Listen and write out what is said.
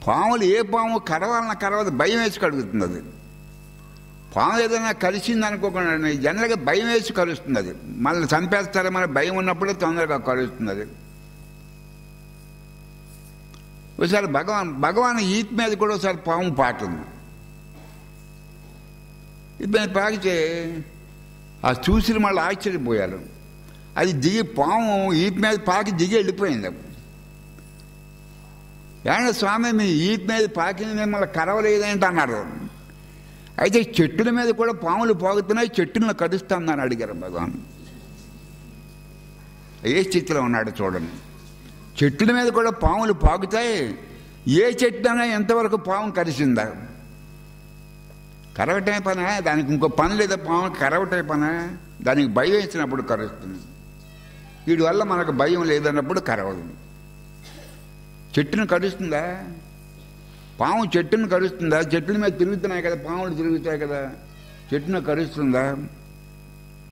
పాములు ఏ పాము కరవాలన్న కరవదు, భయం వేసి కడుగుతుంది అది. పాము ఏదైనా కలిసింది అనుకోకుండా జనరల్గా భయం వేసి కలుస్తుంది అది. మళ్ళీ చంపేస్తారేమని భయం ఉన్నప్పుడే తొందరగా కలుస్తుంది అది. ఒకసారి భగవాన్ ఈత మీద కూడా ఒకసారి పాము పాటుంది. ఇది పాకితే ఆ చూసిన మళ్ళీ ఆశ్చర్యపోయారు. అది దిగి పాము ఈత మీద పాకి దిగి వెళ్ళిపోయింది. ఏమన్నా స్వామి మీ ఈత మీద పాకింది మిమ్మల్ని కరవలేదేంటి అన్నారు. అయితే చెట్టుల మీద కూడా పాములు పాగుతున్నాయి, చెట్టులను కరుస్తామని అడిగారు భగవాన్. ఏ స్థితిలో ఉన్నాడు చూడండి. చెట్టుల మీద కూడా పాములు పాకుతాయి, ఏ చెట్టు అయినా ఎంతవరకు పాము కరిసిందా? కరవటే పనా? దానికి ఇంకో పని లేదా? పాము కరవటే పనా? దానికి భయం వేసినప్పుడు కరుస్తుంది. వీడి వల్ల మనకు భయం లేదన్నప్పుడు కరవదు. చెట్టును కరుస్తుందా? పాము చెట్టును కరుస్తుందా? చెట్ల మీద తిరుగుతున్నాయి కదా, పాములు తిరుగుతాయి కదా, చెట్టును కరుస్తుందా?